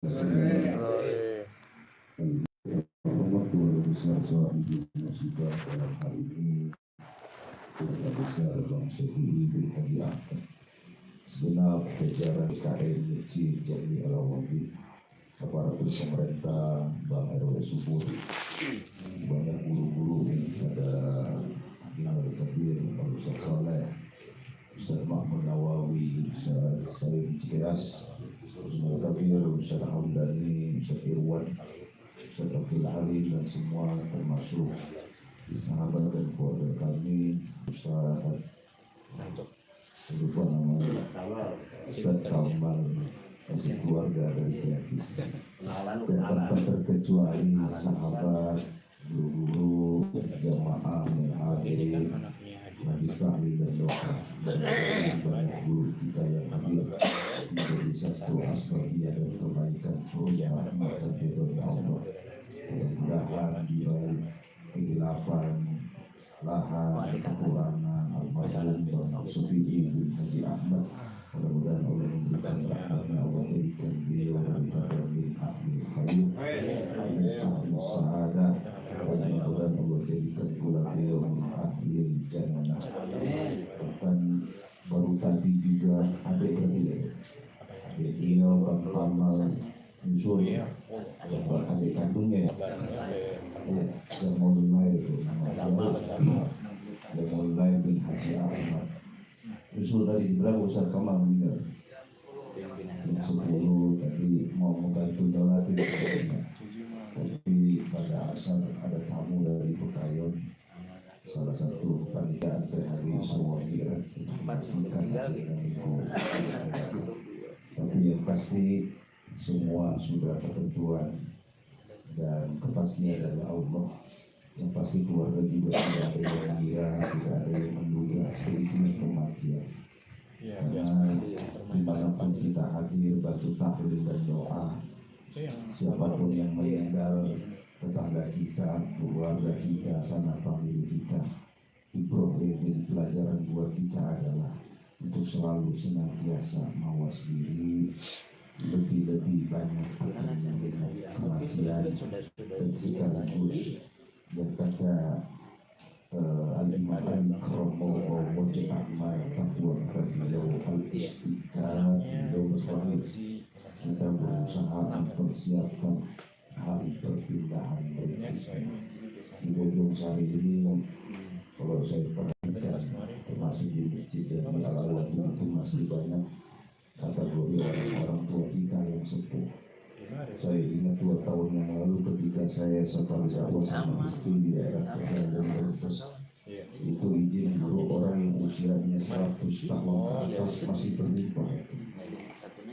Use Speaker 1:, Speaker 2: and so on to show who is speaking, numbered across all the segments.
Speaker 1: Besar soal musibah dalam hal ini keluarga besar bangsa ini Haji Ahmad, segenap jajaran KM Masjid Jami Al-Wabi, aparatur pemerintah, Bang RW Subur, banyak guru-guru, ada Imam Kabir, Pak Ustaz Saleh, Ustaz Mahmud Nawawi, Ustaz Salim Cikeas, Ustaz Kabir, Ustaz Hamdani, Ustaz Irwan, Ustaz Abdul Halim, dan semua termasuk sahabat dan keluarga kami, Ustaz lupa namanya, Ustaz Kamal, masih keluarga dari pihak istri, dan tanpa terkecuali sahabat, guru-guru, jamaah yang hadir, majlis taklim dan doa, dan banyak guru kita yang hadir menjadi satu asbabiyah dan kebaikan rahmat dan ridha Allah. Mudah-mudahan di balik kehilapan, lahan, kekurangan, al-mazlum dan al-sufi'i bin Haji Ahmad, mudah-mudahan Allah memberikan rahmatnya, Allah jadikan beliau daripada min ahli khair, min ahli sahadah, dan mudah-mudahan Allah jadikan pula beliau min ahli jannah. Bahkan baru tadi juga adik beliau Bang Kamal Yusuf, adik kandungnya yang mulai itu yang mulai bin Haji Ahmad Yusuf tadi berapa Ustaz Kamal meninggal yang 10 tadi mau membantu jalatin tapi pada asal ada tamu dari Bekayon, salah satu panitia hari semua kira memastikan dengan ibu, tapi yang pasti semua sudah ketentuan dan kepastian dari Allah. Yang pasti keluarga juga tidak ada yang mengira, tidak ada yang menduga ini kematian. Karena dimanapun kita hadir, bantu tahlil dan doa, siapapun yang meninggal, tetangga kita, keluarga kita, sanak famili kita, ibrah dan pelajaran buat kita adalah untuk selalu senantiasa mawas diri, lebih banyak bertemu dengan kematian, dan sekaligus yang kata al-imam al-ikromo wajib amal takwa beliau al-istiqamah, beliau berkata kita berusaha mempersiapkan hari perpindahan berikutnya. Di Bojong Sari ini kalau saya perhatikan termasuk di Masjid Jami Al-Wabi itu masih banyak kategori orang tua kita yang sepuh. Saya ingat 2 tahun yang lalu ketika saya safari dakwah sama istri di daerah Tegal dan Brebes, itu izin guru orang yang usianya 100 tahun ke atas masih berlimpah.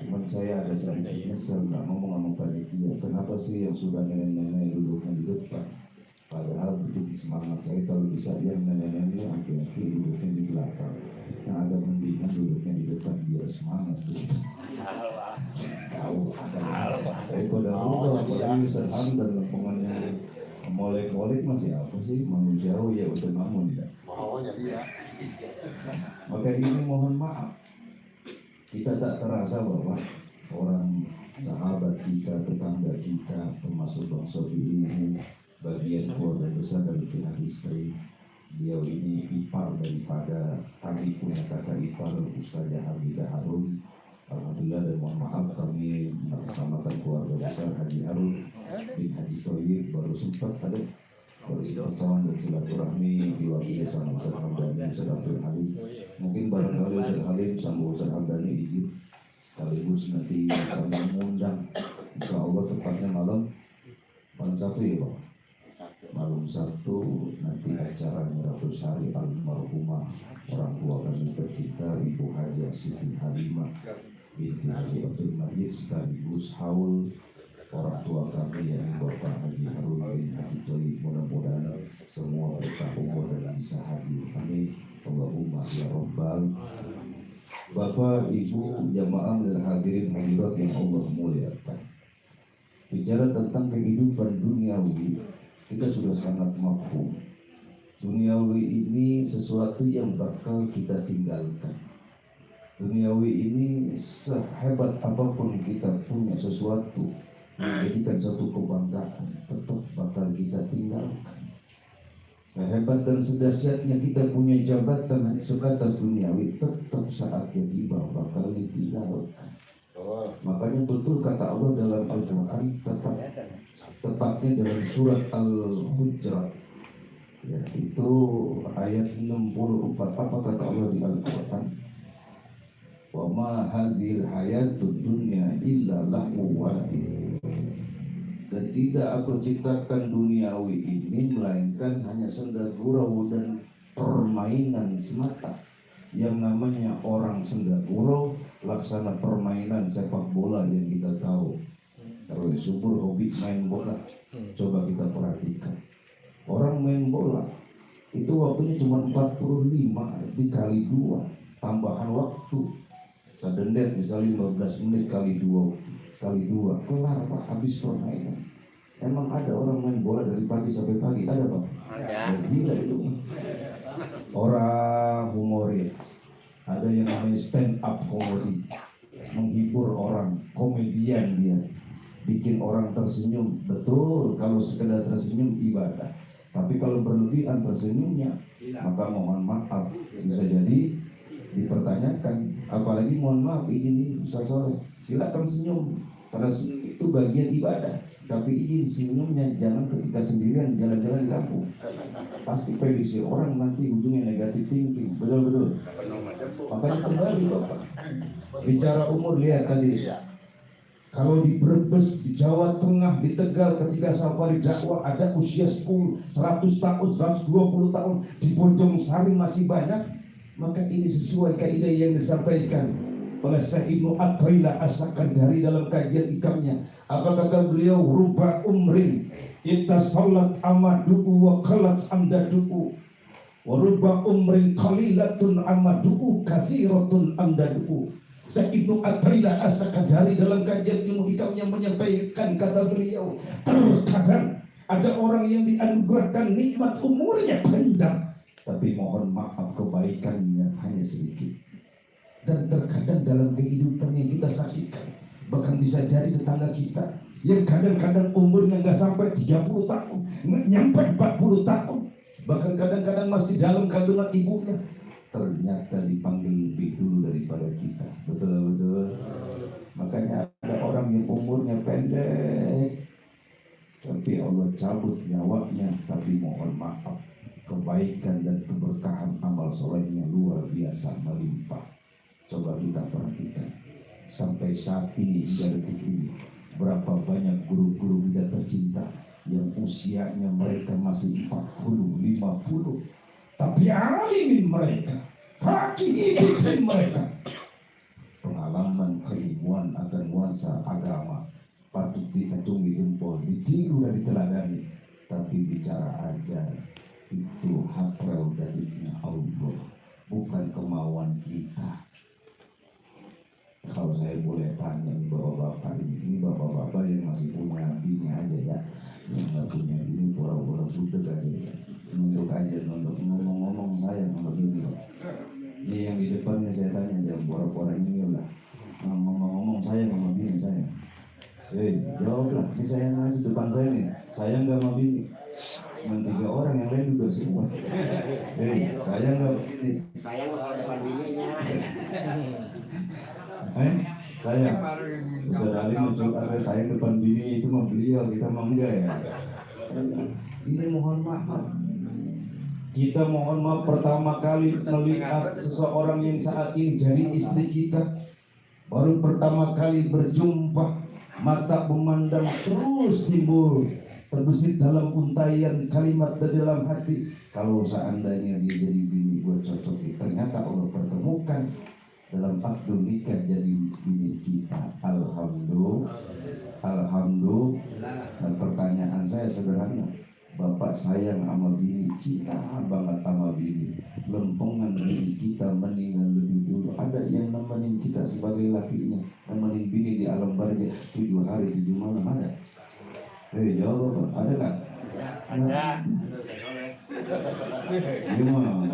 Speaker 1: Cuman saya ada sedikit nyesel, nggak ngomong sama panitia, kenapa sih yang sudah nenek-nenek duduknya di depan? Padahal bikin semangat saya kalau bisa yang nenek-nenek aki-aki duduknya di belakang, yang ada mendingan duduknya di depan biar semangat. Tahu ada dahulu apalagi Ustaz Ham dan lingkungannya molek-molek masih apa sih manusiawi ya Ustaz Mamun ya. Maka ini mohon maaf, kita tak terasa bahwa orang sahabat kita, tetangga kita, termasuk Bang Sofi ini bagian keluarga besar dari pihak istri. Beliau ini ipar daripada kami punya kakak ipar Ustazah Hamidah Harun. Alhamdulillah dan mohon maaf kami bersamakan keluarga besar Haji Harun bin Haji Toyib baru sempat sawan dan silaturahmi diwakili sama Ustaz Hamdani, Ustaz Abdul Halim. Mungkin barangkali Ustaz Halim sama Ustaz Hamdani izin sekaligus nanti kami mengundang, insya Allah tepatnya malam Sabtu ya Pak, malam Sabtu nanti acara 100 hari almarhumah orang tua kami tercinta Ibu Haji Siti Halimah binti Haji Abdul Majid, sekaligus haul orang tua kami yang Bapak Haji Harun bin Haji Toyib. Mudah-mudahan semua berkah umur dan bisa hadir. Amin. Allahumma ya Rabbal. Bapak, Ibu, jamaah dan hadirin hadirat yang Allah muliakan. Bicara tentang kehidupan duniawi, kita sudah sangat mafhum. Duniawi ini sesuatu yang bakal kita tinggalkan. Duniawi ini sehebat apapun kita punya sesuatu menjadikan satu kebanggaan, tetap bakal kita tinggalkan. Sehebat dan sedahsyatnya kita punya jabatan sebatas duniawi, tetap saatnya tiba bakal ditinggalkan. Makanya betul kata Allah dalam Al-Quran, tepatnya dalam surat Al-Hujurat, ya, itu ayat 64. Apa kata Allah di Al-Quran? Wa ma hadhil hayatud dunya illa lahu wa la'ib. Dan tidak aku ciptakan duniawi ini melainkan hanya senda gurau dan permainan semata. Yang namanya orang senda gurau laksana permainan sepak bola yang kita tahu. Kalau di subur hobi main bola, coba kita perhatikan. Orang main bola itu waktunya cuma 45 dikali 2 tambahan waktu. Sadendet misalnya 15 menit kali 2 kelar Pak, habis permainan. Emang ada orang main bola dari pagi sampai pagi? Ada Pak? Ada. Gila itu. Orang humoris, ada yang namanya stand up comedy, menghibur orang, komedian dia, bikin orang tersenyum. Betul, kalau sekedar tersenyum ibadah. Tapi kalau berlebihan tersenyumnya, maka mohon maaf, bisa jadi dipertanyakan. Apalagi mohon maaf ini Ustaz Soleh, silakan senyum karena itu bagian ibadah, tapi izin senyumnya jangan ketika sendirian jalan-jalan di kampung. Pasti prediksi orang nanti ujungnya negatif thinking. Betul-betul. Makanya kembali Bapak, bicara umur, lihat tadi, kalau di Brebes, di Jawa Tengah, di Tegal ketika safari dakwah ada usia 10, 100 tahun, 120 tahun, di Bojong Sari masih banyak. Maka ini sesuai kaidah yang disampaikan oleh Syekh Ibnu Athaillah As-Sakandari dalam kajian ikamnya. Apa kata beliau? Ruba umrin itasallat amadu'u wa qalat amdadu'u wa ruba umrin qalilatun amadu'u kathiratun amdadu'u. Syekh Ibnu Athaillah As-Sakandari dalam kajian ilmu hikamnya menyampaikan, kata beliau, terkadang ada orang yang dianugerahkan nikmat umurnya panjang, tapi mohon maaf kebaikannya hanya sedikit. Dan terkadang dalam kehidupan yang kita saksikan, bahkan bisa jadi tetangga kita yang kadang-kadang umurnya nggak sampai 30 tahun, nggak nyampe 40 tahun, bahkan kadang-kadang masih dalam kandungan ibunya, ternyata dipanggil lebih dulu daripada kita. Betul-betul. Makanya ada orang yang umurnya pendek, tapi Allah cabut nyawanya, tapi mohon maaf, kebaikan dan keberkahan amal solehnya luar biasa melimpah. Coba kita perhatikan sampai saat ini hingga detik ini, berapa banyak guru-guru kita tercinta yang usianya mereka masih 40, 50, tapi alimin mereka, fakih mereka, pengalaman keilmuan akan nuansa agama patut diacungi jempol, ditiru dan diteladani. Tapi bicara ajar itu hak prerogatifnya Allah, bukan kemauan kita. Kalau saya boleh tanya nih bapak-bapak ini bapak-bapak yang masih punya bini aja ya, yang nggak punya bini pura-pura budek aja ya, nunduk aja, nunduk ngomong-ngomong saya sama bini. Ini yang di depannya saya tanya, jangan pura-pura ini lah, ngomong-ngomong saya sama bini saya. Jawablah, ini saya ngasih depan saya nih, saya nggak sama bini. Cuma 3 orang yang lain juga semua. Saya nggak begini. Saya nggak depan bininya. Saya Ustaz Ali mencoba saya depan bini itu mah beliau, kita mah enggak ya. Ini mohon maaf. Kita mohon maaf pertama kali melihat seseorang yang saat ini jadi istri kita, baru pertama kali berjumpa, mata memandang terus timbul terbesit dalam untaian kalimat dari dalam hati. Kalau seandainya dia jadi bini gue cocok, ternyata Allah pertemukan dalam akdu nikah jadi bini kita. Alhamdulillah. Dan pertanyaan saya sederhana, bapak sayang sama bini, cinta banget sama bini, lempengan bini kita meninggal lebih dulu. Ada yang nemenin kita sebagai lakinya, nemenin bini di alam barzah 7 hari 7 malam, ada? Jawab, ada kan? Ada. Gimana?